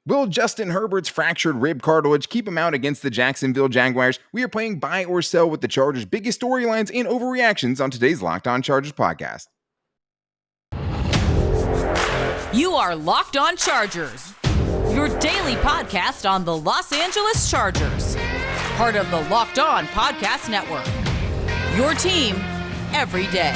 Will Justin Herbert's fractured rib cartilage keep him out against the Jacksonville Jaguars? We are playing buy or sell with the Chargers' biggest storylines and overreactions on today's Locked On Chargers podcast. You are Locked On Chargers, your daily podcast on the Los Angeles Chargers, part of the Locked On Podcast Network, your team every day.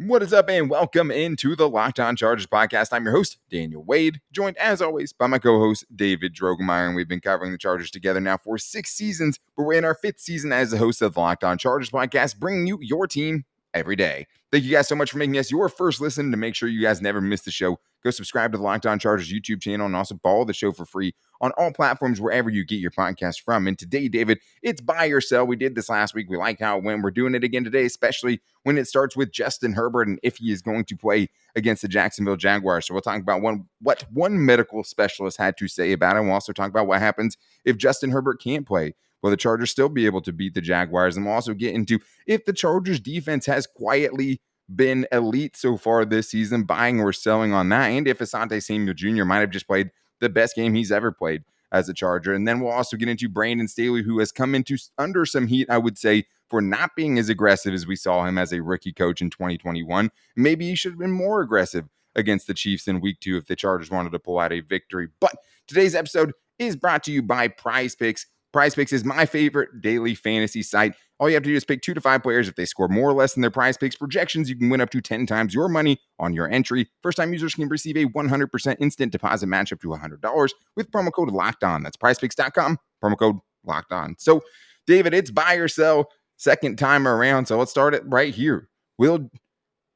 What is up, and welcome into the Locked On Chargers podcast. I'm your host, Daniel Wade, joined as always by my co-host, David Droegemeier, and we've been covering the Chargers together now for 6 seasons, but we're in our 5th season as the host of the Locked On Chargers podcast, bringing you your team every day. Thank you guys so much for making us your first listen. To make sure you guys never miss the show, go subscribe to the Locked On Chargers YouTube channel and also follow the show for free on all platforms wherever you get your podcast from. And today, David, it's buy or sell. We did this last week. We like how it went. We're doing it again today, especially when it starts with Justin Herbert and if he is going to play against the Jacksonville Jaguars. So we'll talk about what one medical specialist had to say about it. We'll also talk about what happens if Justin Herbert can't play. Will the Chargers still be able to beat the Jaguars? And we'll also get into if the Chargers defense has quietly been elite so far this season, buying or selling on that, and if Asante Samuel Jr. might have just played the best game he's ever played as a Charger. And then we'll also get into Brandon Staley, who has come into under some heat, I would say, for not being as aggressive as we saw him as a rookie coach in 2021. Maybe he should have been more aggressive against the Chiefs in week 2 if the Chargers wanted to pull out a victory. But today's episode is brought to you by PrizePicks. PrizePicks is my favorite daily fantasy site. All you have to do is pick 2 to 5 players. If they score more or less than their PrizePicks projections, you can win up to 10 times your money on your entry. First-time users can receive a 100% instant deposit match up to $100 with promo code LOCKEDON. That's PrizePicks.com, promo code LOCKEDON. So, David, it's buy or sell second time around. So let's start it right here.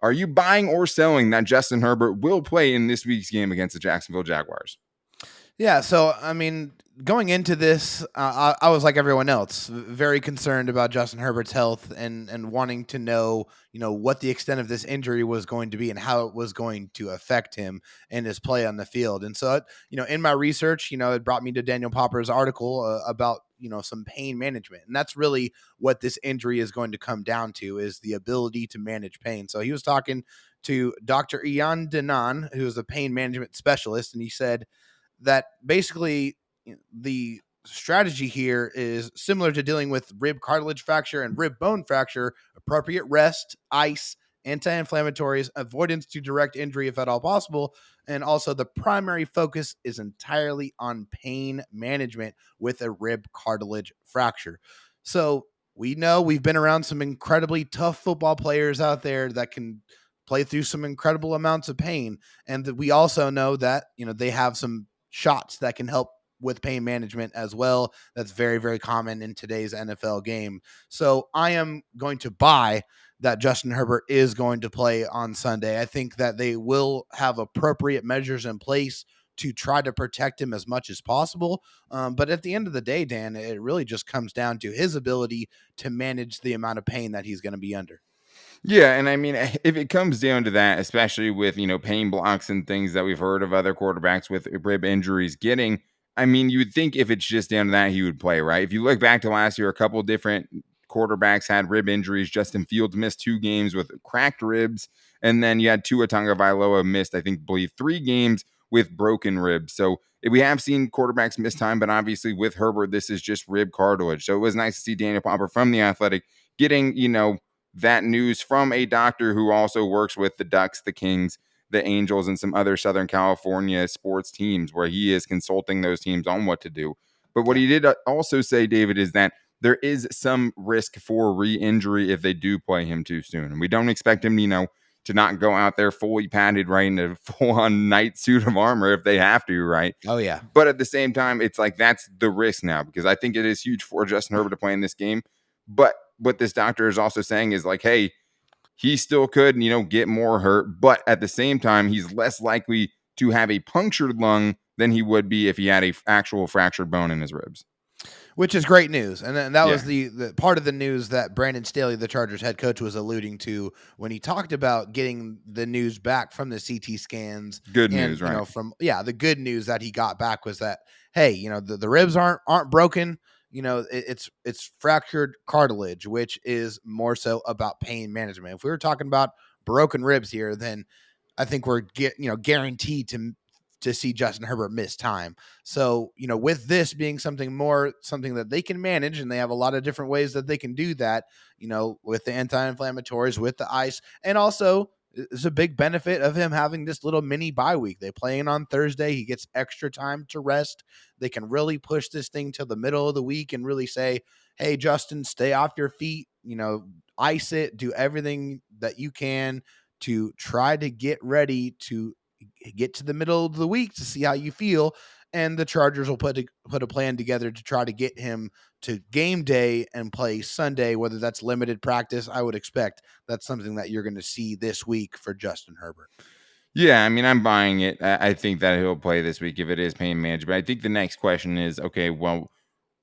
Are you buying or selling that Justin Herbert will play in this week's game against the Jacksonville Jaguars? Yeah, so, I mean, going into this, I was like everyone else, very concerned about Justin Herbert's health and wanting to know, what the extent of this injury was going to be and how it was going to affect him and his play on the field. And so, in my research, it brought me to Daniel Popper's article about, some pain management. And that's really what this injury is going to come down to, is the ability to manage pain. So he was talking to Dr. Ian Denan, who is a pain management specialist, and he said that basically the strategy here is similar to dealing with rib cartilage fracture and rib bone fracture: appropriate rest, ice, anti-inflammatories, avoidance to direct injury if at all possible. And also the primary focus is entirely on pain management with a rib cartilage fracture. So we know we've been around some incredibly tough football players out there that can play through some incredible amounts of pain. And that we also know that, they have some shots that can help with pain management as well. That's very, very common in today's NFL game. So I am going to buy that Justin Herbert is going to play on Sunday. I think that they will have appropriate measures in place to try to protect him as much as possible. But at the end of the day, Dan, it really just comes down to his ability to manage the amount of pain that he's going to be under. Yeah, and I mean, if it comes down to that, especially with, pain blocks and things that we've heard of other quarterbacks with rib injuries getting, I mean, you would think if it's just down to that, he would play, right? If you look back to last year, a couple of different quarterbacks had rib injuries. Justin Fields missed 2 games with cracked ribs, and then you had Tua Tagovailoa missed, I believe 3 games with broken ribs. So we have seen quarterbacks miss time, but obviously with Herbert, this is just rib cartilage. So it was nice to see Daniel Popper from The Athletic getting, that news from a doctor who also works with the Ducks, the Kings, the Angels, and some other Southern California sports teams, where he is consulting those teams on what to do. But what he did also say, David, is that there is some risk for re-injury if they do play him too soon. And we don't expect him, to not go out there fully padded, right, in a full-on night suit of armor if they have to, right? Oh, yeah. But at the same time, it's like that's the risk now, because I think it is huge for Justin Herbert to play in this game. But what this doctor is also saying is like, hey, he still could, get more hurt, but at the same time, he's less likely to have a punctured lung than he would be if he had a actual fractured bone in his ribs. Which is great news. And that was the part of the news that Brandon Staley, the Chargers head coach, was alluding to when he talked about getting the news back from the CT scans. Good news, right? The good news that he got back was that, hey, the ribs aren't broken. it's fractured cartilage, which is more so about pain management. If we were talking about broken ribs here, then I think we're guaranteed to see Justin Herbert miss time. So, with this being something that they can manage, and they have a lot of different ways that they can do that, with the anti-inflammatories, with the ice, and also it's a big benefit of him having this little mini bye week. They play in on Thursday. He gets extra time to rest. They can really push this thing to the middle of the week and really say, hey, Justin, stay off your feet, ice it, do everything that you can to try to get ready to get to the middle of the week to see how you feel. And the Chargers will put a plan together to try to get him to game day and play Sunday, whether that's limited practice. I would expect that's something that you're going to see this week for Justin Herbert. Yeah, I mean, I'm buying it. I think that he'll play this week if it is pain management. I think the next question is, okay, well,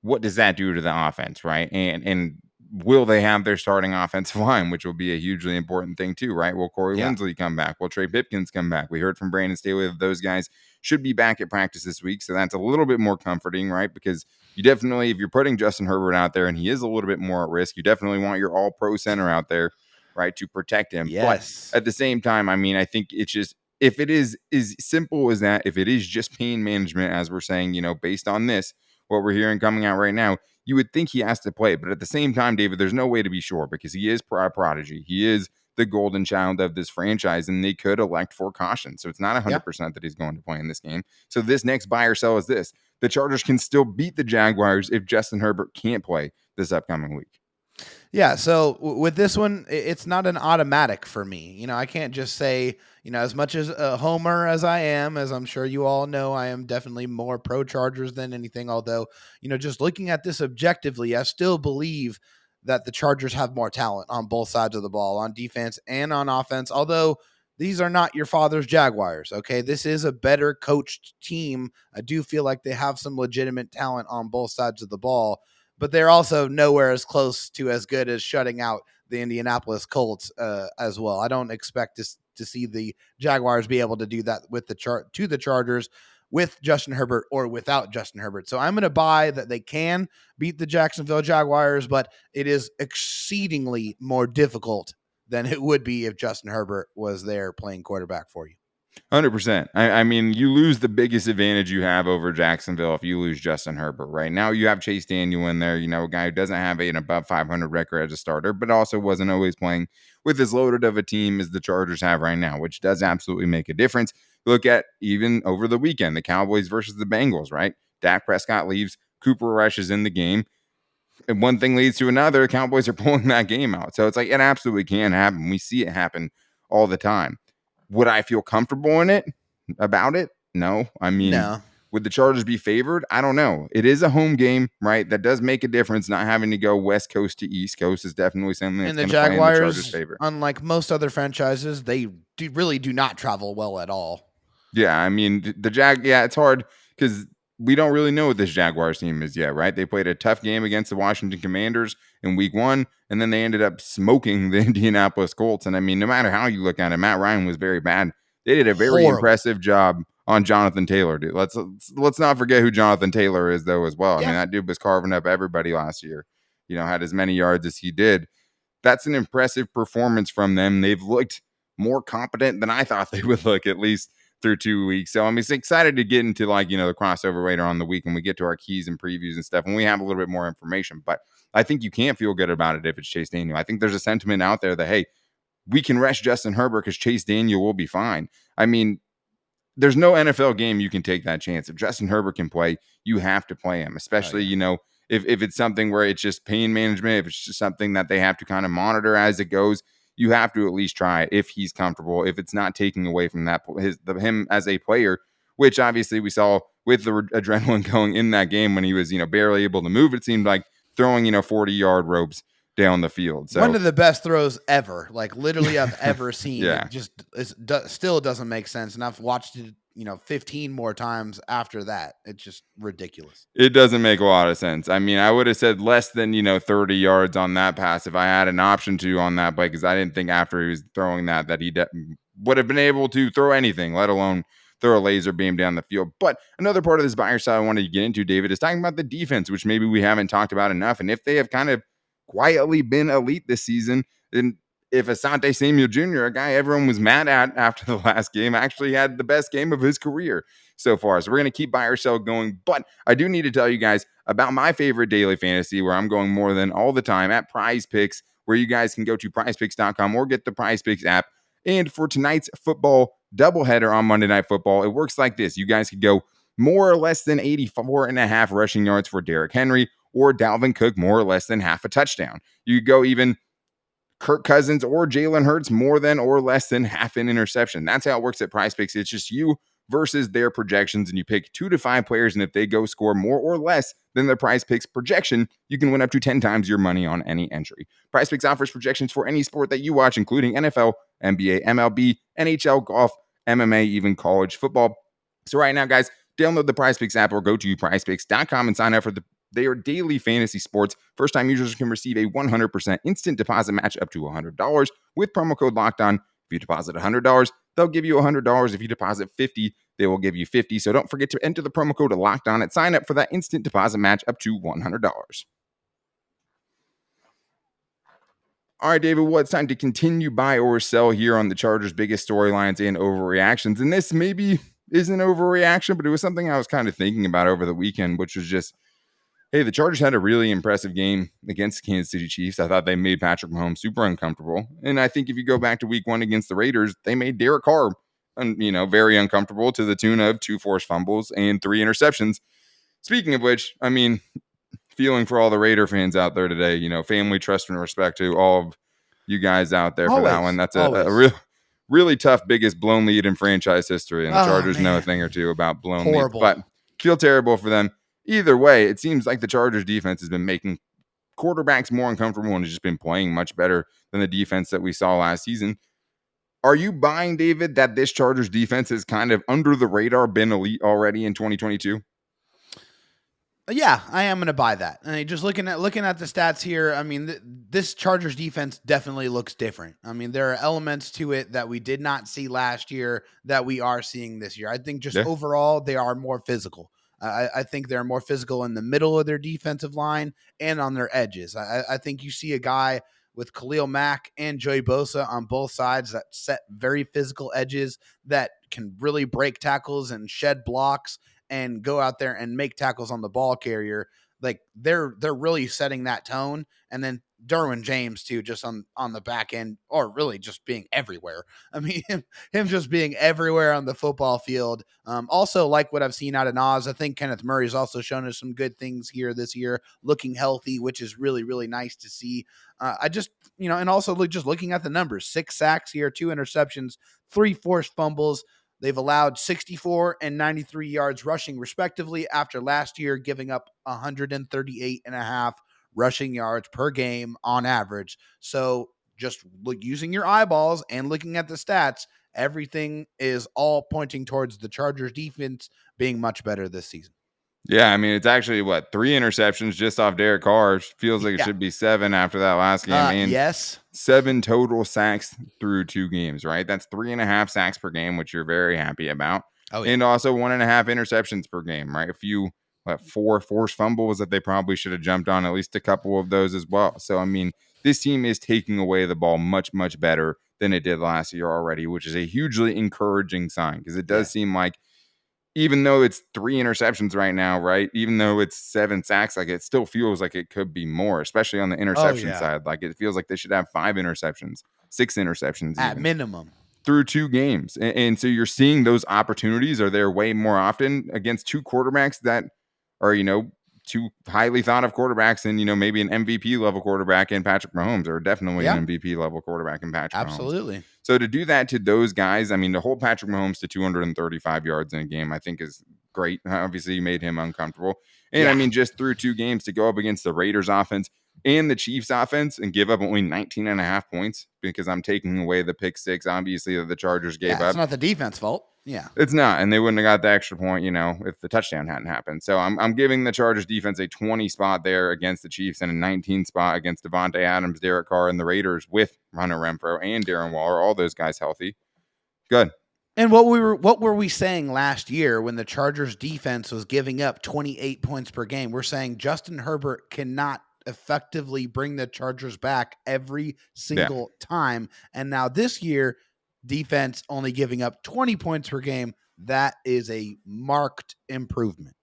what does that do to the offense, right? And will they have their starting offensive line, which will be a hugely important thing too, right? Will Corey Linsley come back? Will Trey Pipkins come back? We heard from Brandon Staley that those guys should be back at practice this week, so that's a little bit more comforting, right? Because you definitely, if you're putting Justin Herbert out there and he is a little bit more at risk, you definitely want your all-pro center out there, right, to protect him. Yes. But at the same time, I mean, I think it's just, if it is as simple as that, if it is just pain management, as we're saying, based on this, what we're hearing coming out right now, you would think he has to play. But at the same time, David, there's no way to be sure because he is a prodigy. He is the golden child of this franchise, and they could elect for caution. So it's not 100% that he's going to play in this game. So this next buy or sell is this. The Chargers can still beat the Jaguars if Justin Herbert can't play this upcoming week. Yeah, so with this one, it's not an automatic for me. I can't just say, as much as a homer as I am, as I'm sure you all know, I am definitely more pro Chargers than anything. Although, just looking at this objectively, I still believe that the Chargers have more talent on both sides of the ball, on defense and on offense. Although these are not your father's Jaguars, okay? This is a better coached team. I do feel like they have some legitimate talent on both sides of the ball. But they're also nowhere as close to as good as shutting out the Indianapolis Colts as well. I don't expect to see the Jaguars be able to do that with the Chargers with Justin Herbert or without Justin Herbert. So I'm going to buy that they can beat the Jacksonville Jaguars, but it is exceedingly more difficult than it would be if Justin Herbert was there playing quarterback for you. 100%. I mean, you lose the biggest advantage you have over Jacksonville if you lose Justin Herbert. Right now, you have Chase Daniel in there, a guy who doesn't have an above 500 record as a starter, but also wasn't always playing with as loaded of a team as the Chargers have right now, which does absolutely make a difference. Look at even over the weekend, the Cowboys versus the Bengals, right? Dak Prescott leaves, Cooper Rush is in the game, and one thing leads to another. Cowboys are pulling that game out. So it's like, it absolutely can happen. We see it happen all the time. Would I feel comfortable in it about it? No. I mean, No. Would the Chargers be favored? I don't know. It is a home game, right? That does make a difference. Not having to go West Coast to East Coast is definitely something that's going to play in the Chargers' favor. Unlike most other franchises, they really do not travel well at all. Yeah, I mean, it's hard because we don't really know what this Jaguars team is yet, right? They played a tough game against the Washington Commanders in week 1, and then they ended up smoking the Indianapolis Colts. And I mean, no matter how you look at it, Matt Ryan was very bad. They did a very impressive job on Jonathan Taylor, dude. Let's not forget who Jonathan Taylor is, though, as well. Yeah. I mean, that dude was carving up everybody last year. Had as many yards as he did. That's an impressive performance from them. They've looked more competent than I thought they would look, at least through 2 weeks. So I'm excited to get into the crossover later on the week when we get to our keys and previews and stuff, and we have a little bit more information. But I think you can't feel good about it if it's Chase Daniel. I think there's a sentiment out there that, hey, we can rest Justin Herbert because Chase Daniel will be fine. I mean, there's no NFL game you can take that chance. If Justin Herbert can play, you have to play him, especially, if it's something where it's just pain management, if it's just something that they have to kind of monitor as it goes, you have to at least try it if he's comfortable, if it's not taking away from that him as a player, which obviously we saw with the adrenaline going in that game when he was, barely able to move. It seemed like throwing, 40-yard ropes down the field. So one of the best throws ever, like literally I've ever seen. Yeah. It still doesn't make sense. And I've watched it, 15 more times after that. It's just ridiculous. It doesn't make a lot of sense. I mean, I would have said less than, 30 yards on that pass if I had an option to on that play, because I didn't think after he was throwing that he would have been able to throw anything, let alone throw a laser beam down the field. But another part of this buy or sell I wanted to get into, David, is talking about the defense, which maybe we haven't talked about enough. And if they have kind of quietly been elite this season, then if Asante Samuel Jr., a guy everyone was mad at after the last game, actually had the best game of his career so far. So we're going to keep buy or sell going. But I do need to tell you guys about my favorite daily fantasy, where I'm going more than all the time, at PrizePicks, where you guys can go to prizepicks.com or get the PrizePicks app. And for tonight's football doubleheader on Monday Night Football, it works like this. You guys could go more or less than 84.5 rushing yards for Derrick Henry, or Dalvin Cook more or less than half a touchdown. You could go even Kirk Cousins or Jalen Hurts more than or less than half an interception. That's how it works at PrizePicks. It's just you versus their projections, and you pick 2 to 5 players, and if they go score more or less than their PrizePicks projection, you can win up to 10 times your money on any entry. PrizePicks offers projections for any sport that you watch, including NFL, NBA, MLB, NHL, golf, MMA, even college football. So right now, guys, download the PrizePicks app or go to prizepicks.com and sign up for their daily fantasy sports. First-time users can receive a 100% instant deposit match up to $100 with promo code LOCKEDON. If you deposit $100, they'll give you $100. If you deposit $50, they will give you $50. So don't forget to enter the promo code LOCKEDON at sign up for that instant deposit match up to $100. All right, David, well, it's time to continue buy or sell here on the Chargers' biggest storylines and overreactions. And this maybe isn't overreaction, but it was something I was kind of thinking about over the weekend, which was just, hey, the Chargers had a really impressive game against the Kansas City Chiefs. I thought they made Patrick Mahomes super uncomfortable. And I think if you go back to week 1 against the Raiders, they made Derek Carr, very uncomfortable to the tune of 2 forced fumbles and 3 interceptions. Speaking of which, I mean, feeling for all the Raider fans out there today, family, trust, and respect to all of you guys out there for that one. That's a really tough, biggest blown lead in franchise history. And the Chargers know a thing or two about blown leads, but feel terrible for them. Either way, it seems like the Chargers defense has been making quarterbacks more uncomfortable and has just been playing much better than the defense that we saw last season. Are you buying, David, that this Chargers defense is kind of under the radar, been elite already in 2022? Yeah, I am going to buy that. I mean, just looking at the stats here, I mean, this Chargers defense definitely looks different. I mean, there are elements to it that we did not see last year that we are seeing this year. I think just overall, they are more physical. I think they're more physical in the middle of their defensive line and on their edges. I think you see a guy with Khalil Mack and Joey Bosa on both sides that set very physical edges that can really break tackles and shed blocks and go out there and make tackles on the ball carrier. Like they're really setting that tone. And then Derwin James too, just on the back end, or really just being everywhere. I mean, him just being everywhere on the football field. Also like what I've seen out of Nas. I think Kenneth Murray's also shown us some good things here this year, looking healthy, which is really, really nice to see. I just, and also just looking at the numbers, 6 sacks here, 2 interceptions, 3 forced fumbles. They've allowed 64 and 93 yards rushing respectively after last year giving up 138.5 rushing yards per game on average. So just using your eyeballs and looking at the stats, everything is all pointing towards the Chargers defense being much better this season. Yeah, I mean, it's actually, 3 interceptions just off Derek Carr. Feels like it should be 7 after that last game. And yes. 7 total sacks through 2 games, right? That's 3.5 sacks per game, which you're very happy about. Oh, yeah. And also 1.5 interceptions per game, right? A few, 4 forced fumbles that they probably should have jumped on, at least a couple of those as well. So, I mean, this team is taking away the ball much, much better than it did last year already, which is a hugely encouraging sign, because it does seem like, even though it's 3 interceptions right now, right? Even though it's 7 sacks, like it still feels like it could be more, especially on the interception side. Like it feels like they should have 5 interceptions, 6 interceptions at minimum through 2 games. And so you're seeing those opportunities are there way more often against 2 quarterbacks that are, 2 highly thought of quarterbacks, and, maybe an MVP level quarterback in Patrick Mahomes, or definitely an MVP level quarterback in Patrick Mahomes. Absolutely. So to do that to those guys, I mean, to hold Patrick Mahomes to 235 yards in a game, I think is great. Obviously, you made him uncomfortable. And I mean, just through 2 games to go up against the Raiders offense and the Chiefs offense and give up only 19.5 points, because I'm taking away the pick 6, obviously, that the Chargers gave up. It's not the defense fault. Yeah, it's not. And they wouldn't have got the extra point, if the touchdown hadn't happened. So I'm giving the Chargers defense a 20 spot there against the Chiefs, and a 19 spot against Devontae Adams, Derek Carr, and the Raiders with Hunter Renfrow and Darren Waller, all those guys healthy. Good. And what were we saying last year when the Chargers defense was giving up 28 points per game? We're saying Justin Herbert cannot effectively bring the Chargers back every single time. And now this year, defense only giving up 20 points per game. That is a marked improvement.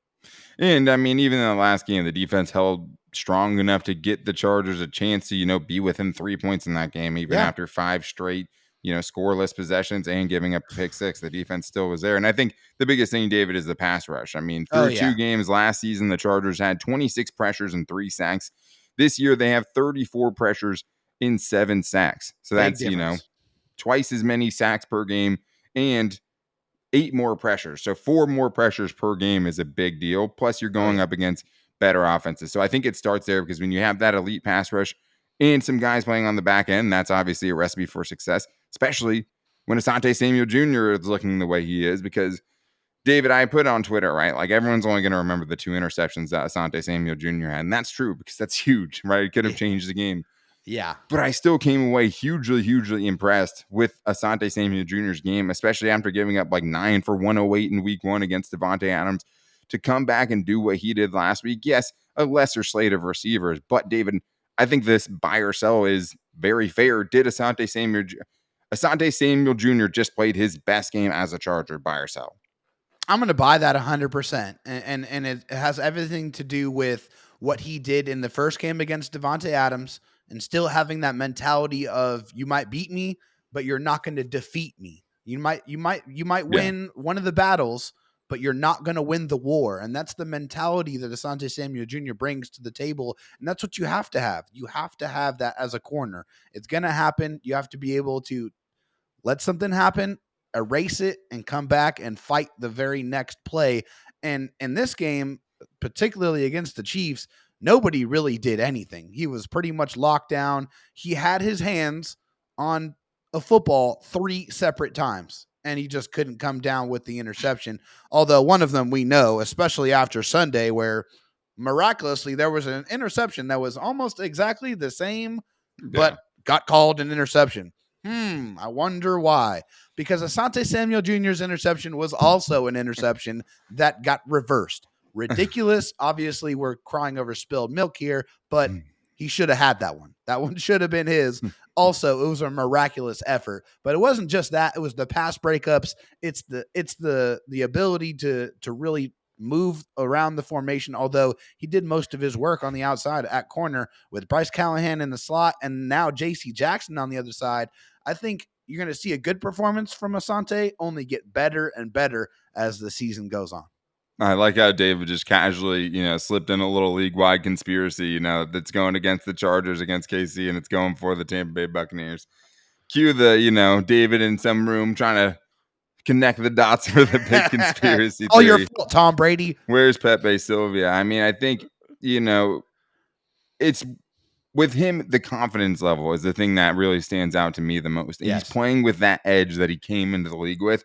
And I mean, even in the last game, the defense held strong enough to get the Chargers a chance to, be within 3 points in that game, even after 5 straight, scoreless possessions and giving up a pick six. The defense still was there. And I think the biggest thing, David, is the pass rush. I mean, through 2 games last season, the Chargers had 26 pressures and 3 sacks. This year, they have 34 pressures in 7 sacks. So that's, twice as many sacks per game and 8 more pressures. So 4 more pressures per game is a big deal. Plus, you're going up against better offenses. So I think it starts there because when you have that elite pass rush and some guys playing on the back end, that's obviously a recipe for success, especially when Asante Samuel Jr. is looking the way he is. Because, David, I put on Twitter, right? Like, everyone's only going to remember the 2 interceptions that Asante Samuel Jr. had. And that's true because that's huge, right? It could have changed the game. Yeah. But I still came away hugely, hugely impressed with Asante Samuel Jr.'s game, especially after giving up like 9 for 108 in week 1 against Davante Adams, to come back and do what he did last week. Yes, a lesser slate of receivers, but David, I think this buy or sell is very fair. Did Asante Samuel Jr. just played his best game as a Charger, buy or sell? I'm going to buy that 100%. And it has everything to do with what he did in the first game against Davante Adams, and still having that mentality of, you might beat me, but you're not going to defeat me. You might win one of the battles, but you're not going to win the war. And that's the mentality that Asante Samuel Jr. brings to the table. And that's what you have to have. You have to have that as a corner. It's going to happen. You have to be able to let something happen, erase it, and come back and fight the very next play. And in this game, particularly against the Chiefs, nobody really did anything. He was pretty much locked down. He had his hands on a football 3 separate times, and he just couldn't come down with the interception. Although one of them we know, especially after Sunday, where miraculously there was an interception that was almost exactly the same, but got called an interception. I wonder why. Because Asante Samuel Jr.'s interception was also an interception that got reversed. Ridiculous. Obviously, we're crying over spilled milk here, but he should have had that one. That one should have been his. Also, it was a miraculous effort, but it wasn't just that. It was the pass breakups. It's the ability to really move around the formation, although he did most of his work on the outside at corner with Bryce Callahan in the slot and now JC Jackson on the other side. I think you're going to see a good performance from Asante only get better and better as the season goes on. I like how David just casually, slipped in a little league-wide conspiracy, that's going against the Chargers, against KC, and it's going for the Tampa Bay Buccaneers. Cue the, David in some room trying to connect the dots for the big conspiracy theory. Your fault, Tom Brady. Where's Pepe Sylvia? I mean, I think, it's with him, the confidence level is the thing that really stands out to me the most. Yes. He's playing with that edge that he came into the league with.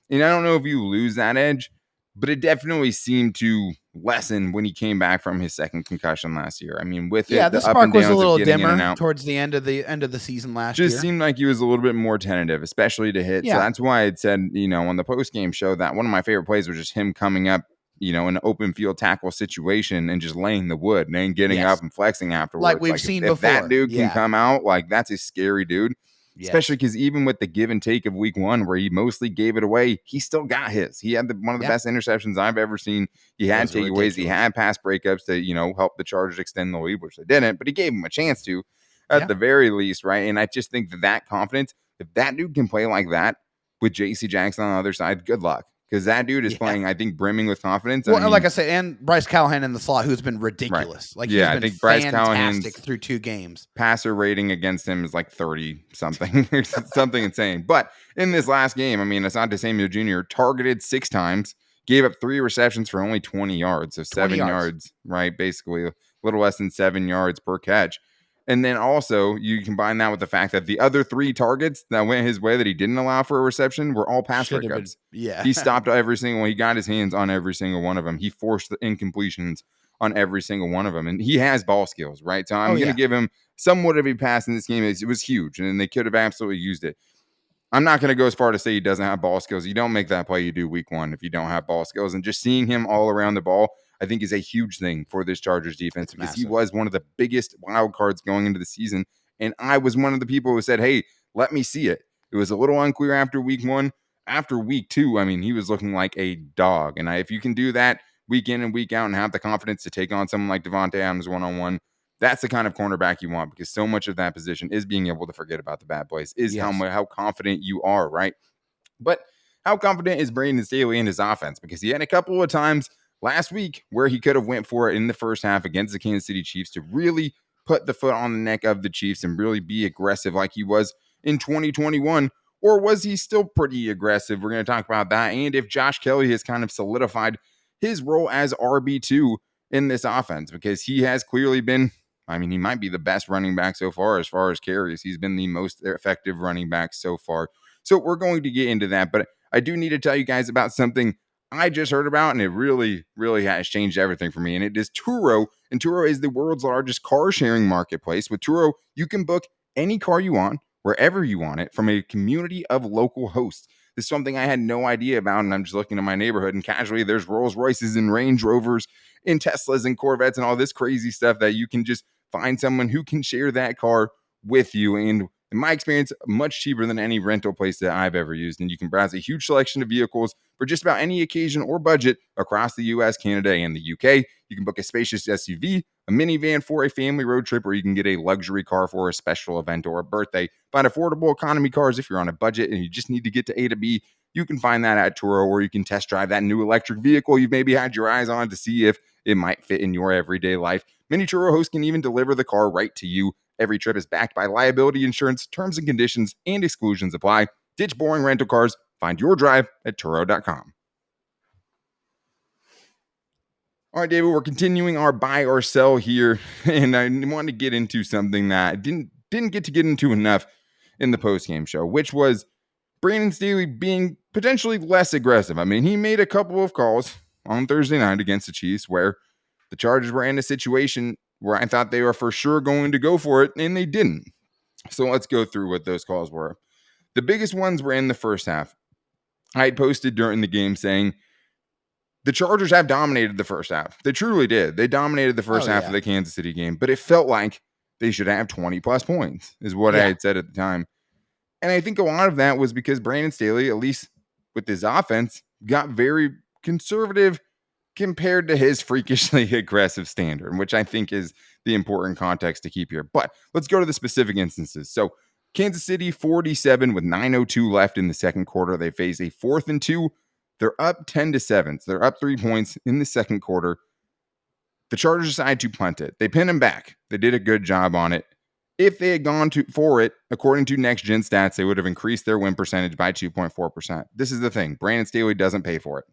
And I don't know if you lose that edge, but it definitely seemed to lessen when he came back from his second concussion last year. I mean, with the spark was a little dimmer towards the end of the season last year. Just seemed like he was a little bit more tentative, especially to hit. Yeah. So that's why I said, on the post-game show, that one of my favorite plays was just him coming up, in an open field tackle situation and just laying the wood and then getting up and flexing afterwards. Like we've seen before. If that dude can come out, that's a scary dude. Yes. Especially because even with the give and take of week 1, where he mostly gave it away, he still got his. He had one of the best interceptions I've ever seen. He had takeaways. He had pass breakups to, help the Chargers extend the lead, which they didn't, but he gave him a chance to at the very least, right? And I just think that confidence, if that dude can play like that with JC Jackson on the other side, good luck. Because that dude is playing, I think, brimming with confidence. Well, like I said, and Bryce Callahan in the slot, who's been ridiculous. Right. Like, he's been I think Bryce Callahan's through 2 games. Passer rating against him is like 30-something, something insane. But in this last game, I mean, Asante Samuel Jr. targeted 6 times, gave up 3 receptions for only 20 yards. So 7 yards, right? Basically, a little less than 7 yards per catch. And then also, you combine that with the fact that the other 3 targets that went his way that he didn't allow for a reception were all pass breakups. He stopped every single one. He got his hands on every single one of them. He forced the incompletions on every single one of them. And he has ball skills, right? So I'm going to give him somewhat of a pass in this game. It was huge, and they could have absolutely used it. I'm not going to go as far to say he doesn't have ball skills. You don't make that play you do week one if you don't have ball skills. And just seeing him all around the ball, I think, is a huge thing for this Chargers defense because he was one of the biggest wild cards going into the season. And I was one of the people who said, hey, let me see it. It was a little unclear after week one. After week two, I mean, he was looking like a dog. And if you can do that week in and week out and have the confidence to take on someone like Devontae Adams one-on-one, that's the kind of cornerback you want because so much of that position is being able to forget about the bad plays, is how confident you are, right? But how confident is Brandon Staley in his offense? Because he had a couple of times last week where he could have went for it in the first half against the Kansas City Chiefs to really put the foot on the neck of the Chiefs and really be aggressive like he was in 2021. Or was he still pretty aggressive? We're going to talk about that. And if Josh Kelley has kind of solidified his role as RB2 in this offense, because he has clearly been, I mean, he might be the best running back so far as carries. He's been the most effective running back so far. So we're going to get into that. But I do need to tell you guys about something I just heard about, and it really, really has changed everything for me. And it is Turo. And Turo is the world's largest car sharing marketplace. With Turo, you can book any car you want, wherever you want it, from a community of local hosts. This is something I had no idea about, and I'm just looking at my neighborhood, and casually there's Rolls Royces and Range Rovers and Teslas and Corvettes and all this crazy stuff that you can just find someone who can share that car with you. And in my experience, much cheaper than any rental place that I've ever used. And you can browse a huge selection of vehicles for just about any occasion or budget across the US, Canada, and the UK. You can book a spacious SUV, a minivan for a family road trip, or you can get a luxury car for a special event or a birthday. Find affordable economy cars if you're on a budget and you just need to get to A to B. You can find that at Turo, or you can test drive that new electric vehicle you've maybe had your eyes on to see if it might fit in your everyday life. Many Turo hosts can even deliver the car right to you. Every trip is backed by liability insurance. Terms and conditions and exclusions apply. Ditch boring rental cars. Find your drive at Turo.com. All right, David, we're continuing our buy or sell here, and I want to get into something that I didn't get to get into enough in the postgame show, which was Brandon Staley being potentially less aggressive. I mean, he made a couple of calls on Thursday night against the Chiefs where the Chargers were in a situation where I thought they were for sure going to go for it, and they didn't. So let's go through what those calls were. The biggest ones were in the first half. I had posted during the game saying the Chargers have dominated the first half. They truly did. They dominated the first half of the Kansas City game, but it felt like they should have 20-plus points, is what I had said at the time. And I think a lot of that was because Brandon Staley, at least with his offense, got very conservative compared to his freakishly aggressive standard, which I think is the important context to keep here. But let's go to the specific instances. So Kansas City 47 with 9:02 left in the second quarter. They face a 4th and 2. They're up 10-7. So they're up 3 points in the second quarter. The Chargers decide to punt it. They pin him back. They did a good job on it. If they had gone for it, according to Next Gen Stats, they would have increased their win percentage by 2.4%. This is the thing. Brandon Staley doesn't pay for it.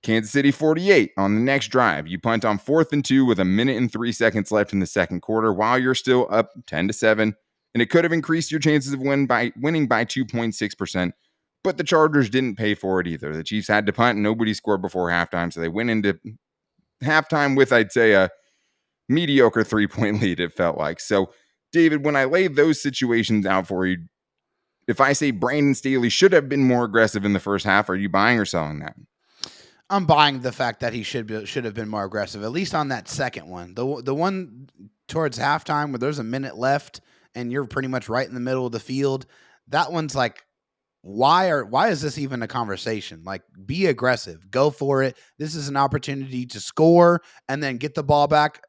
Kansas City 48 on the next drive. You punt on 4th and 2 with 1 minute and 3 seconds left in the second quarter while you're still up 10-7. And it could have increased your chances of winning by 2.6%. But the Chargers didn't pay for it either. The Chiefs had to punt and nobody scored before halftime. So they went into halftime with, I'd say, a mediocre 3-point lead, it felt like. So, David, when I laid those situations out for you, if I say Brandon Staley should have been more aggressive in the first half, are you buying or selling that? I'm buying the fact that he should have been more aggressive, at least on that second one. The one towards halftime where there's a minute left and you're pretty much right in the middle of the field, that one's like, why is this even a conversation? Like, be aggressive, go for it. This is an opportunity to score and then get the ball back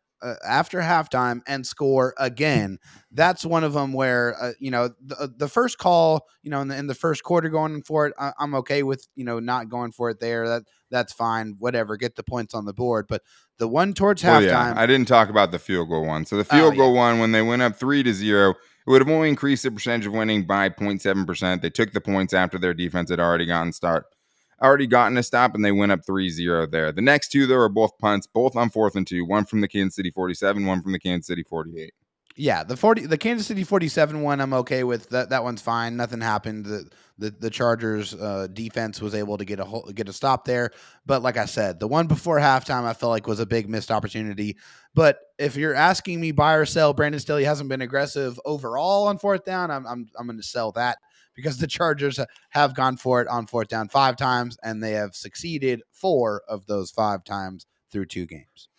after halftime and score again. That's one of them where, the first call, in the first quarter going for it, I'm okay with, not going for it there. That's fine. Whatever. Get the points on the board. But the one towards halftime. Yeah, I didn't talk about the field goal one. So the field goal one, when they went up 3-0, it would have only increased the percentage of winning by 0.7%. They took the points after their defense had already gotten a stop, and they went up 3-0 there. The next two, though, are both punts, both on 4th and 2, one from the Kansas City 47, one from the Kansas City 48. Yeah, the Kansas City 47 one, I'm okay with. That one's fine. Nothing happened. The Chargers defense was able to get a stop there. But like I said, the one before halftime I felt like was a big missed opportunity. But if you're asking me buy or sell, Brandon Staley hasn't been aggressive overall on 4th down. I'm going to sell that because the Chargers have gone for it on fourth down 5 times, and they have succeeded 4 of those 5 times through 2 games.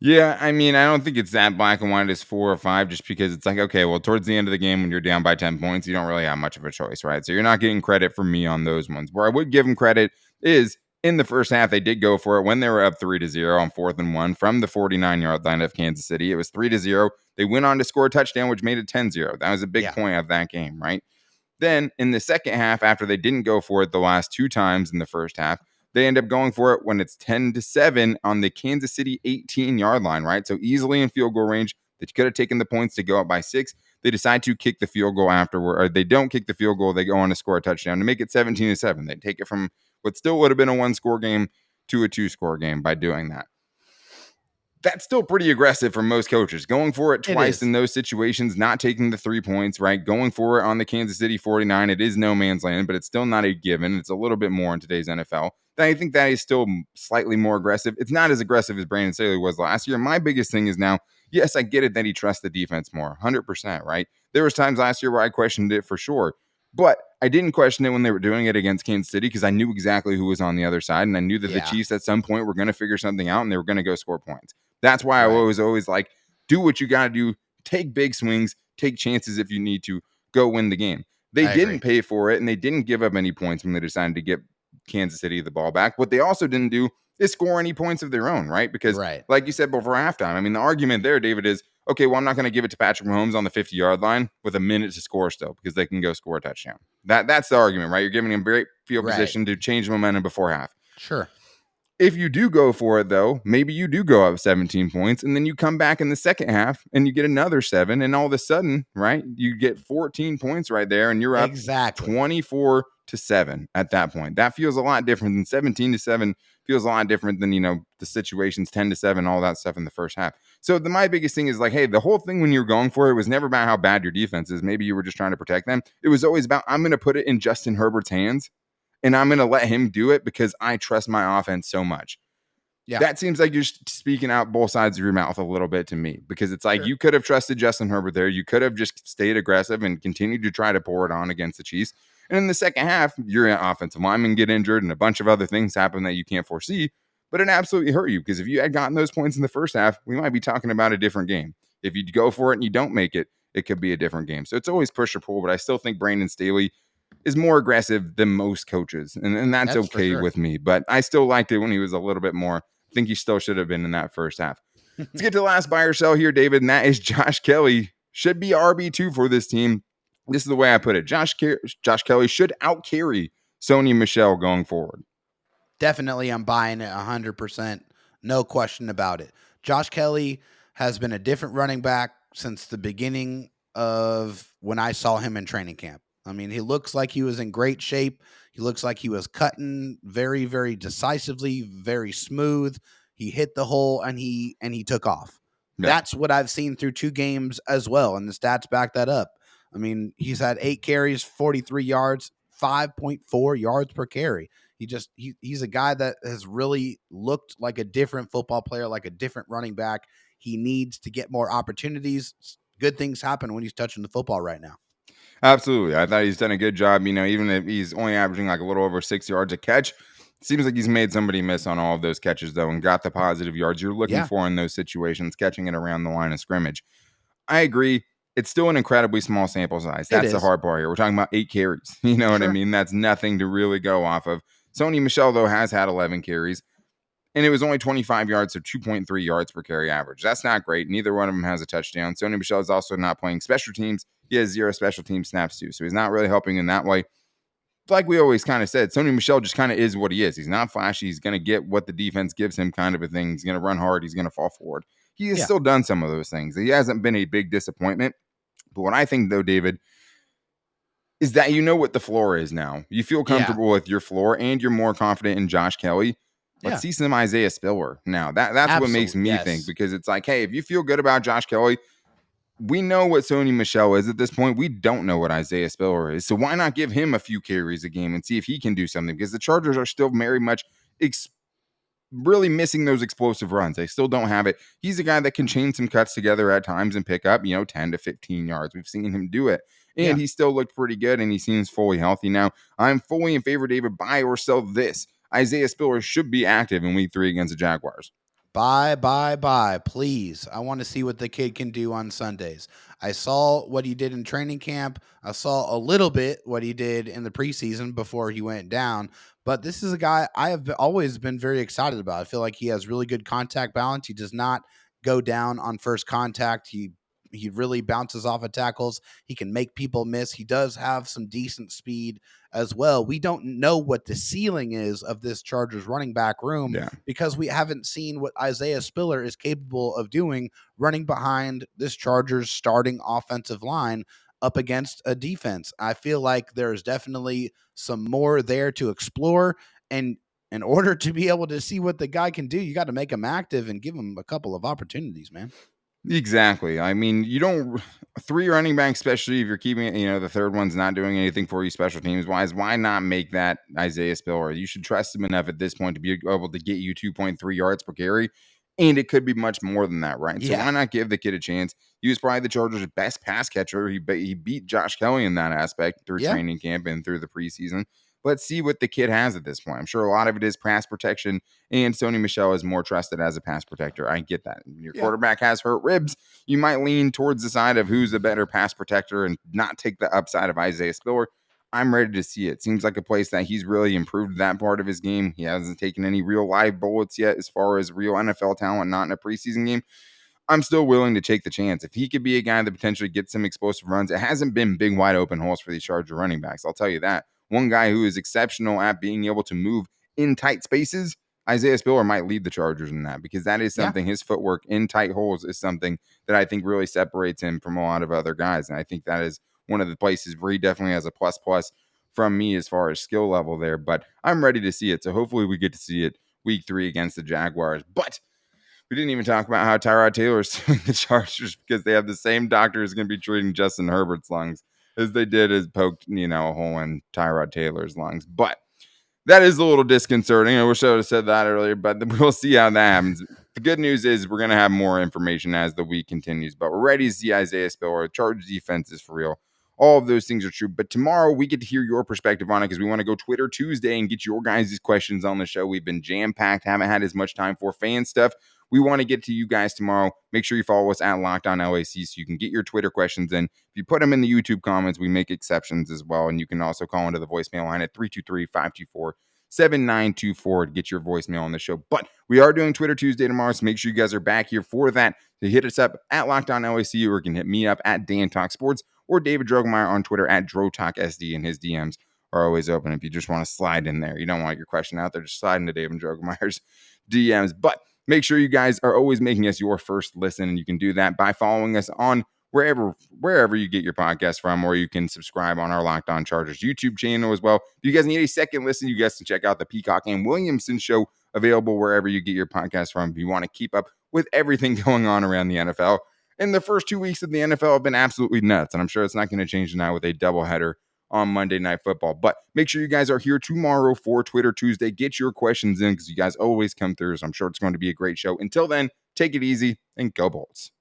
Yeah, I mean, I don't think it's that black and white as 4 or 5, just because it's like, okay, well, towards the end of the game when you're down by 10 points, you don't really have much of a choice, right? So you're not getting credit from me on those ones. Where I would give them credit is in the first half, they did go for it when they were up 3-0 on 4th and 1 from the 49-yard line of Kansas City. It was 3-0. They went on to score a touchdown, which made it 10-0. That was a big point of that game, right? Then in the second half, after they didn't go for it the last 2 times in the first half, they end up going for it when it's 10-7 on the Kansas City 18-yard line, right? So easily in field goal range. They could have taken the points to go up by 6. They decide to kick the field goal afterward, or they don't kick the field goal. They go on to score a touchdown to make it 17-7. They take it from what still would have been a 1-score game to a 2-score game by doing that. That's still pretty aggressive for most coaches. Going for it twice in those situations, not taking the 3 points, right? Going for it on the Kansas City 49. It is no man's land, but it's still not a given. It's a little bit more in today's NFL. I think that is still slightly more aggressive. It's not as aggressive as Brandon Staley was last year. My biggest thing is now, yes, I get it that he trusts the defense more, 100%, right? There was times last year where I questioned it for sure, but I didn't question it when they were doing it against Kansas City because I knew exactly who was on the other side, and I knew that the Chiefs at some point were going to figure something out and they were going to go score points. That's why I was always like, do what you got to do, take big swings, take chances if you need to, go win the game. They didn't pay for it, and they didn't give up any points when they decided to get Kansas City the ball back. What they also didn't do is score any points of their own, right? Because like you said before halftime, I mean, the argument there, David, is, okay, well, I'm not going to give it to Patrick Mahomes on the 50-yard line with a minute to score still because they can go score a touchdown. That's the argument, right? You're giving him great field position to change momentum before half. Sure. If you do go for it, though, maybe you do go up 17 points, and then you come back in the second half and you get another 7, and all of a sudden, right, you get 14 points right there, and you're up 24-7 at that point. That feels a lot different than 17-7. Feels a lot different than, the situations 10-7, all that stuff in the first half. So my biggest thing is like, hey, the whole thing when you're going for it was never about how bad your defense is. Maybe you were just trying to protect them. It was always about, I'm going to put it in Justin Herbert's hands, and I'm going to let him do it because I trust my offense so much. Yeah. That seems like you're speaking out both sides of your mouth a little bit to me, because it's like you could have trusted Justin Herbert there. You could have just stayed aggressive and continued to try to pour it on against the Chiefs. And in the second half, your offensive linemen get injured and a bunch of other things happen that you can't foresee. But it absolutely hurt you, because if you had gotten those points in the first half, we might be talking about a different game. If you go for it and you don't make it, it could be a different game. So it's always push or pull, but I still think Brandon Staley is more aggressive than most coaches. And that's okay with me. But I still liked it when he was a little bit more. I think he still should have been in that first half. Let's get to the last buy or sell here, David, and that is Josh Kelley. Should be RB2 for this team. This is the way I put it. Josh Kelley should out-carry Sony Michel going forward. Definitely, I'm buying it 100%. No question about it. Josh Kelley has been a different running back since the beginning of when I saw him in training camp. I mean, he looks like he was in great shape. He looks like he was cutting very, very decisively, very smooth. He hit the hole and he took off. Yeah. That's what I've seen through 2 games as well, and the stats back that up. I mean, he's had 8 carries, 43 yards, 5.4 yards per carry. He's a guy that has really looked like a different football player, like a different running back. He needs to get more opportunities. Good things happen when he's touching the football right now. Absolutely. I thought he's done a good job. Even if he's only averaging like a little over 6 yards a catch, it seems like he's made somebody miss on all of those catches, though, and got the positive yards you're looking for in those situations, catching it around the line of scrimmage. I agree. It's still an incredibly small sample size. That's the hard part here. We're talking about 8 carries. You know what I mean? That's nothing to really go off of. Sony Michel, though, has had 11 carries, and it was only 25 yards, so 2.3 yards per carry average. That's not great. Neither one of them has a touchdown. Sony Michel is also not playing special teams. He has 0 special team snaps, too, so he's not really helping in that way. Like we always kind of said, Sony Michel just kind of is what he is. He's not flashy. He's going to get what the defense gives him, kind of a thing. He's going to run hard. He's going to fall forward. He has still done some of those things. He hasn't been a big disappointment. But what I think, though, David, is that you know what the floor is now. You feel comfortable with your floor, and you're more confident in Josh Kelley. Let's see some Isaiah Spiller now. That's what makes me think, because it's like, hey, if you feel good about Josh Kelley, we know what Sony Michel is at this point. We don't know what Isaiah Spiller is. So why not give him a few carries a game and see if he can do something? Because the Chargers are still very much really missing those explosive runs. They still don't have it. He's a guy that can chain some cuts together at times and pick up, 10 to 15 yards. We've seen him do it. And he still looked pretty good, and he seems fully healthy now. I'm fully in favor, David, buy or sell this. Isaiah Spiller should be active in week 3 against the Jaguars. Buy, please. I want to see what the kid can do on Sundays. I saw what he did in training camp. I saw a little bit what he did in the preseason before he went down. But this is a guy I have always been very excited about. I feel like he has really good contact balance. He does not go down on first contact. He really bounces off of tackles. He can make people miss. He does have some decent speed as well. We don't know what the ceiling is of this Chargers running back room because we haven't seen what Isaiah Spiller is capable of doing running behind this Chargers starting offensive line up against a defense. I feel like there's definitely some more there to explore. And in order to be able to see what the guy can do, you got to make him active and give him a couple of opportunities, man. Exactly. I mean, you don't 3 running backs, especially if you're keeping it, the third one's not doing anything for you special teams wise. Why not make that Isaiah Spiller? You should trust him enough at this point to be able to get you 2.3 yards per carry. And it could be much more than that, right? So why not give the kid a chance? He was probably the Chargers' best pass catcher. He beat Josh Kelley in that aspect through training camp and through the preseason. Let's see what the kid has at this point. I'm sure a lot of it is pass protection, and Sony Michel is more trusted as a pass protector. I get that. Your quarterback has hurt ribs. You might lean towards the side of who's the better pass protector and not take the upside of Isaiah Spiller. I'm ready to see it. Seems like a place that he's really improved that part of his game. He hasn't taken any real live bullets yet as far as real NFL talent, not in a preseason game. I'm still willing to take the chance. If he could be a guy that potentially gets some explosive runs, it hasn't been big, wide open holes for these Charger running backs. I'll tell you that. One guy who is exceptional at being able to move in tight spaces, Isaiah Spiller might lead the Chargers in that because that is something, his footwork in tight holes is something that I think really separates him from a lot of other guys. And I think that is one of the places where he definitely has a plus from me as far as skill level there. But I'm ready to see it. So hopefully we get to see it week 3 against the Jaguars. But we didn't even talk about how Tyrod Taylor is suing the Chargers because they have the same doctor who's going to be treating Justin Herbert's lungs as they did as poked, a hole in Tyrod Taylor's lungs. But that is a little disconcerting. I wish I would have said that earlier, but we'll see how that happens. The good news is we're going to have more information as the week continues, but we're ready to see Isaiah Spiller. Chargers defense is for real. All of those things are true. But tomorrow we get to hear your perspective on it because we want to go Twitter Tuesday and get your guys' questions on the show. We've been jam-packed, haven't had as much time for fan stuff. We want to get to you guys tomorrow. Make sure you follow us at LockedOnLAC so you can get your Twitter questions in. If you put them in the YouTube comments, we make exceptions as well. And you can also call into the voicemail line at 323-524-7924 to get your voicemail on the show. But we are doing Twitter Tuesday tomorrow, so make sure you guys are back here for that. To hit us up at LockedOnLAC, or you can hit me up at Dan Talk Sports or David Droegemeier on Twitter at DroTalkSD, and his DMs are always open if you just want to slide in there. You don't want your question out there, just slide into David Droegemeier's DMs. But make sure you guys are always making us your first listen, and you can do that by following us on wherever you get your podcast from, or you can subscribe on our Locked On Chargers YouTube channel as well. If you guys need a second listen, you guys can check out the Peacock and Williamson show, available wherever you get your podcast from if you want to keep up with everything going on around the NFL. And the first 2 weeks of the NFL have been absolutely nuts, and I'm sure it's not going to change tonight with a doubleheader on Monday Night Football. But make sure you guys are here tomorrow for Twitter Tuesday. Get your questions in because you guys always come through, so I'm sure it's going to be a great show. Until then, take it easy and go Bolts.